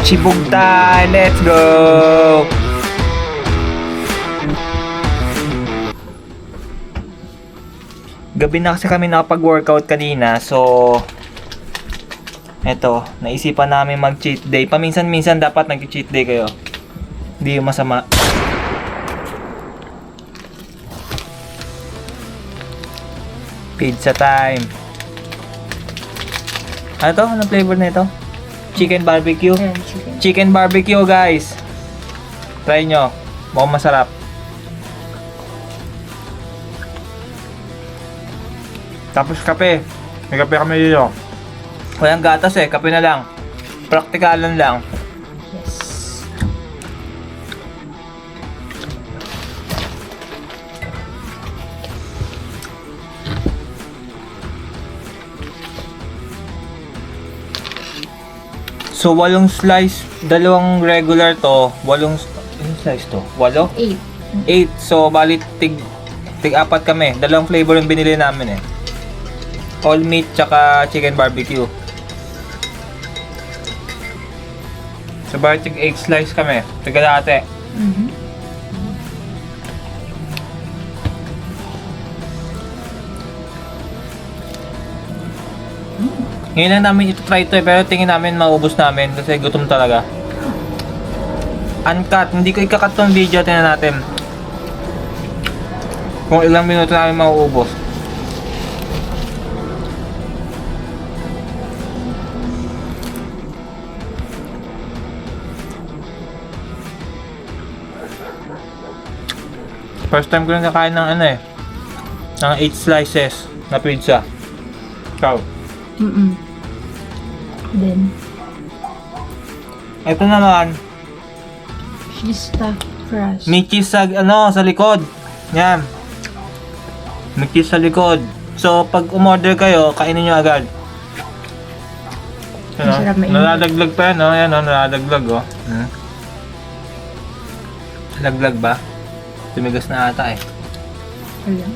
Chibog tayo! Let's go! Gabi na kasi kami nakapag-workout kanina, so eto, naisipan namin mag-cheat day. Paminsan-minsan dapat nag-cheat day kayo. Hindi yung masama. Pizza time. Ano to? Anong flavor na ito? Chicken barbecue? Ayan, chicken. Chicken barbecue, guys. Try nyo. Mukhang masarap. Tapos kape. May kape kami dito. Walang gatas eh. Kape na lang. Praktikalan lang. Yes. So, 8 slice. 2 regular to. 8 slice to? 8? 8. 8. So, bali tig-4 kami. 2 flavor yung binili namin eh. All meat tsaka chicken barbecue. So, bali tig-8 slice kami. Tiga-dati. Ngayon lang namin ito try to eh, pero tingin namin maubos namin kasi gutom talaga. Uncut, hindi ko ikakat tong video, tingnan natin kung ilang minuto namin mauubos. First time ko lang kakain ng ano eh, ng 8 slices na pizza. Ciao. Then, Ito naman, cheese stuffed crust. may cheese sa, sa likod. Yan. May cheese sa likod. So, pag umorder kayo, kainin nyo agad. Ano? Masarap mainit. Nalalaglag pa yan, no? Yan, no? Nalalaglag, oh. Laglag ba? Tumigas na ata, eh. Ayan.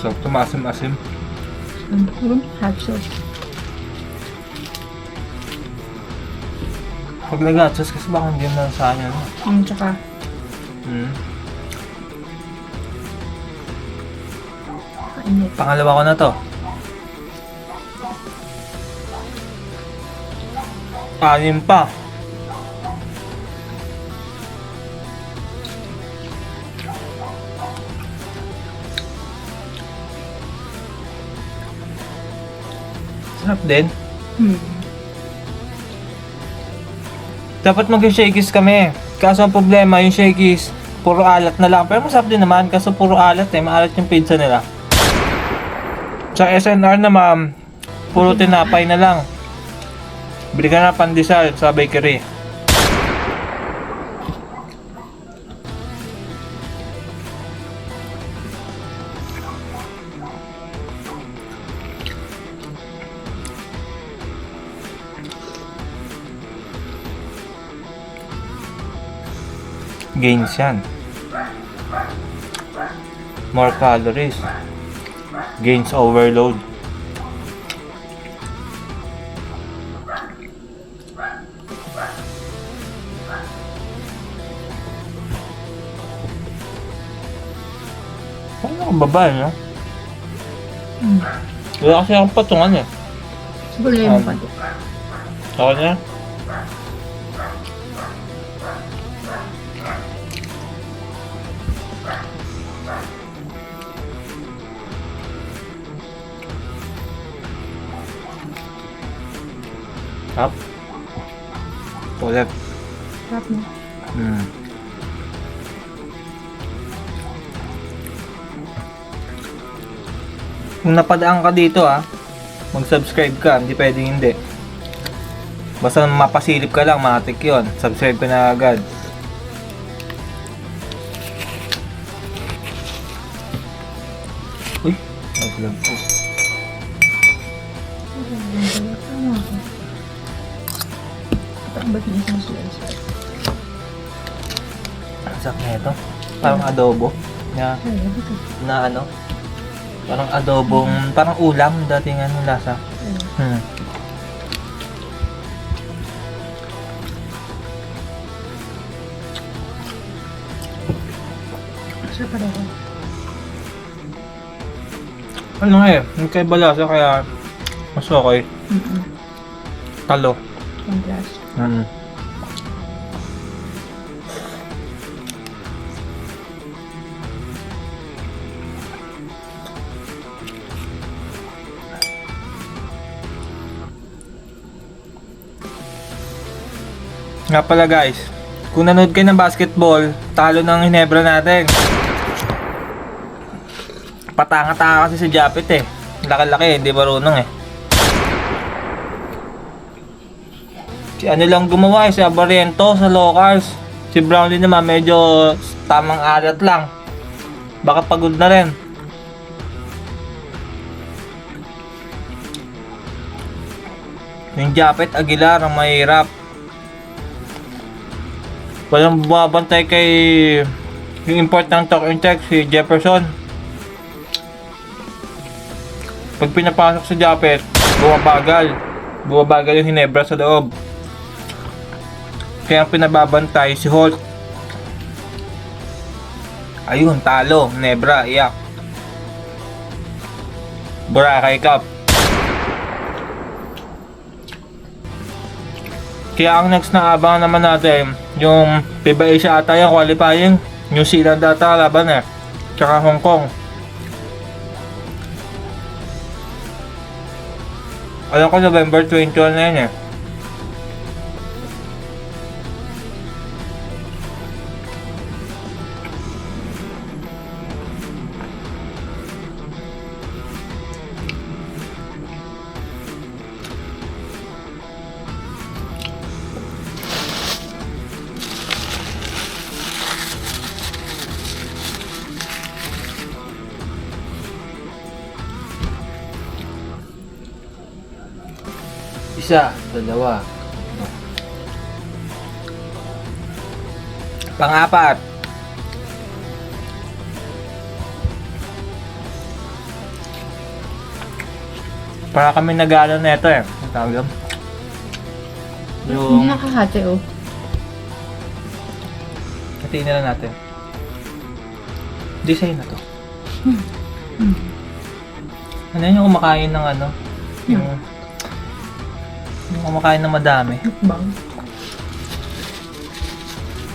So, tumasim-asim. Hot sauce. Pag nag-hot-sauce kasi baka hindi na sa kanya, no? Tsaka, kainit. Pangalawa ko na to. Anim pa. Sarap din. Dapat mag-shakies kami. Kaso ang problema, yung shakies, puro alat na lang. Pero masarap din naman, kaso puro alat eh. Maalat yung pizza nila. Sa SNR naman, puro tinapay na lang. Bili ka na pandesal sa bakery. Gains yan. More calories. Gains overload. Ano ang babae, no? Wala kasi akong patungan eh. Siguro yung pa. Ako niya? Up. Ulit. Sarap na. Kung napadaan ka dito mag-subscribe ka, hindi pwedeng hindi. Basta mapasilip ka lang, matik yun. Subscribe ka na agad. Uy, nag-vlog po. Ba't may isang slice? Ang sak na ito. Parang adobo. Na, Ay, ito. na ano? Parang adobong, parang ulam dating ano lasa. Hmm. Siya pa rin. Ano nga eh, magkaiba lasa kaya mas okay. Talo. Contrast. Hmm. Nga pala guys, kung nanood kayo ng basketball, talo ng Hinebra natin. Patanga-tanga kasi si Japet eh. Laki-laki, hindi marunong eh. Si ano lang gumawa eh, si Abariento sa Locals. Si Brownlee naman medyo tamang alat lang. Baka pagod na rin. Yung Japet Aguilar ang mahirap. Walang bumabantay kay yung import ng talk and text, si Jefferson. Pag pinapasok sa Japet, bumabagal. Bumabagal yung Hinebra sa loob. Kaya ang pinababantay si Holt. Ayun, talo. Hinebra, iyak. Boracay Cup. Kaya ang next na abangan naman natin, yung FIBA Asia ata yung qualifying. New Zealand ata laban eh. Tsaka Hong Kong. Alam ko November 21 na yun eh. Isa, dalawa. Pang-apat. Para kami nag-ano na ito eh. Ang tawag yun? Yung nakahati oh. Hatiin na lang natin. Design na to. Ano yun yung kumakain ng ano? Yung kumakain ng madami. Bang.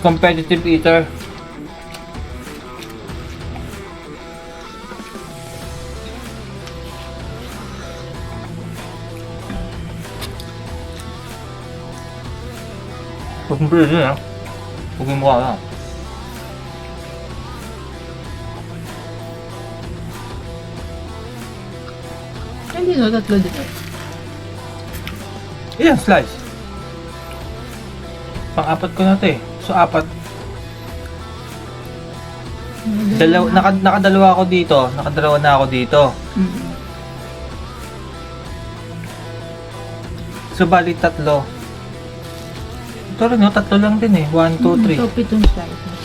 Competitive eater. Huwag mo pwede na. Huwag mo mukha lang. Hindi no, tatlo dito. Ilang slice? Pang-apat ko na ito eh. So, apat. Nakadalawa ako dito. Nakadalawa na ako dito. So, bali tatlo. Ito rin no, tatlo lang din eh. 1, 2, 3. Ito, 7 slices.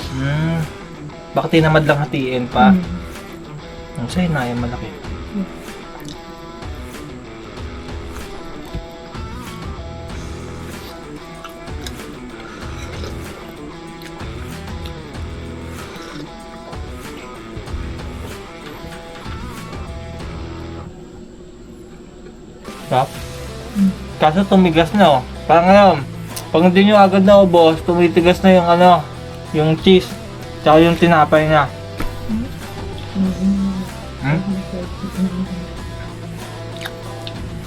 Baka tinamad lang hatiin pa. Ang sa'yo na yung malaki. Sarap. Kaso tumigas na oh. Parang ano, pag hindi nyo agad na ubos, tumitigas na yung ano, yung cheese, tsaka yung tinapay niya.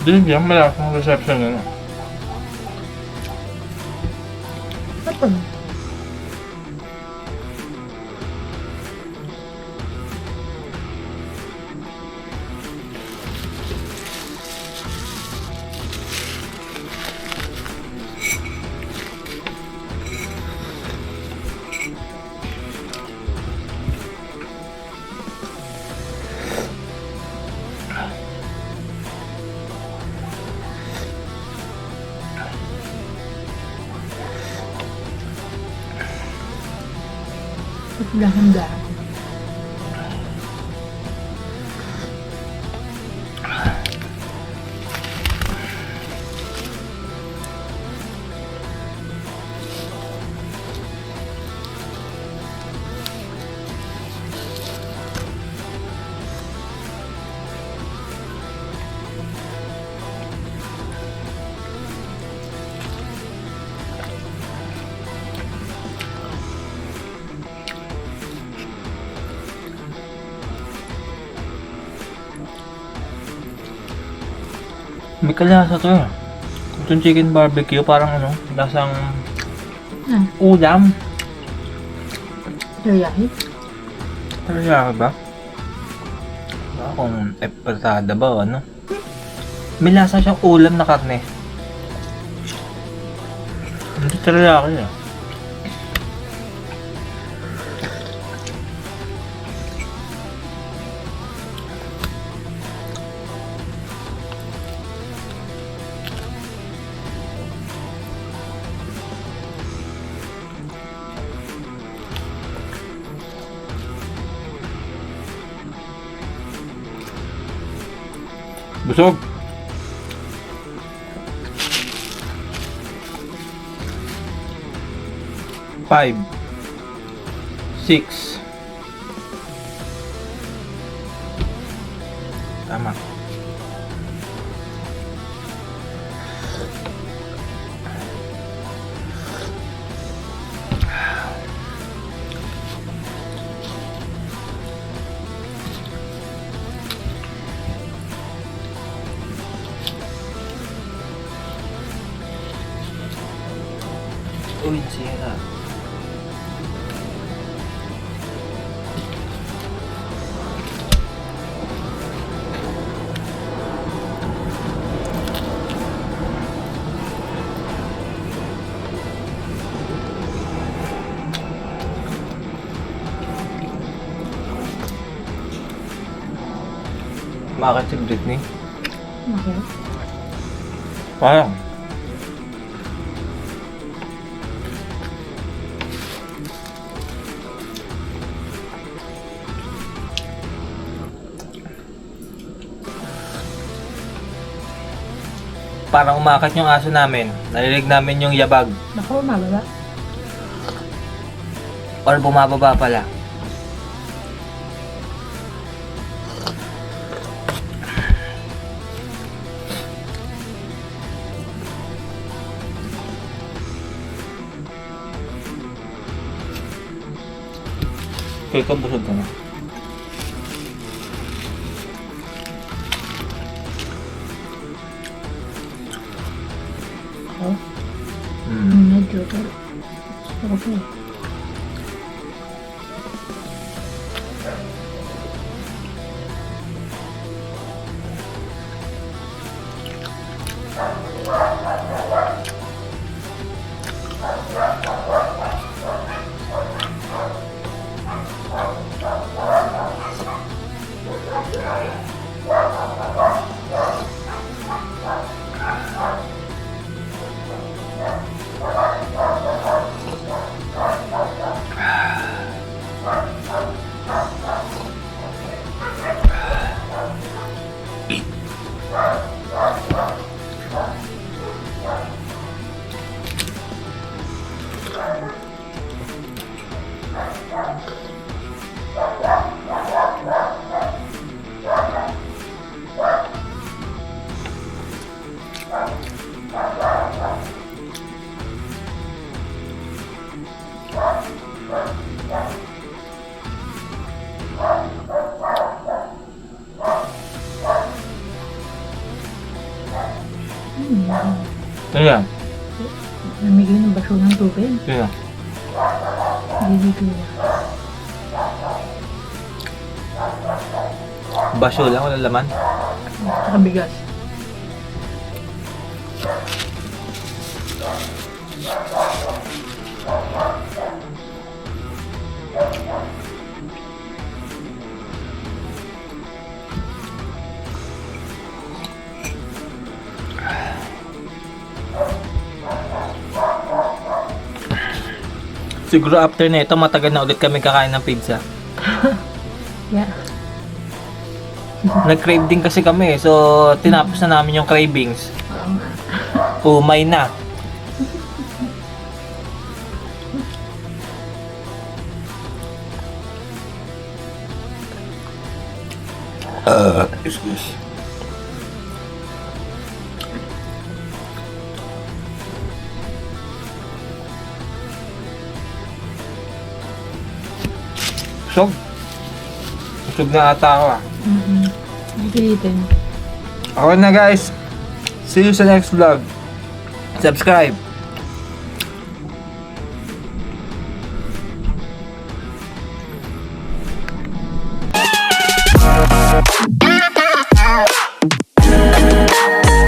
Hindi yan, malasang reception yun. Ito. Dahan-dahan. May kalasa to eh. Itong chicken barbecue parang ano, lasang Ah, ulam. teriyaki. Teriyaki ba? Baka kung epetada ba o ano. May lasa siyang ulam na karne. Hindi teriyaki eh. Busog. Five. 6. Tama. Uy, sira. Bakit si Britney? Okay. Parang. Parang umakat yung aso namin. Narinig namin yung yabag. Naku, mababa. Or bumababa pala. Kaya ka busog ka na. Oh, medyo. Okay. Kaya, Namigay ng basyo ng tubig. kaya. Didito na. Basyo lang, walang laman. Saka bigas. Siguro after na ito, matagal na ulit kami kakain ng pizza. Yeah. Nag-crave din kasi kami, so tinapos na namin yung cravings. Oo nga. Umay na. Excuse. Busog. Busog na ata ako ah. Mm-mm. Pilitin. Okay na guys. See you sa next vlog. Subscribe.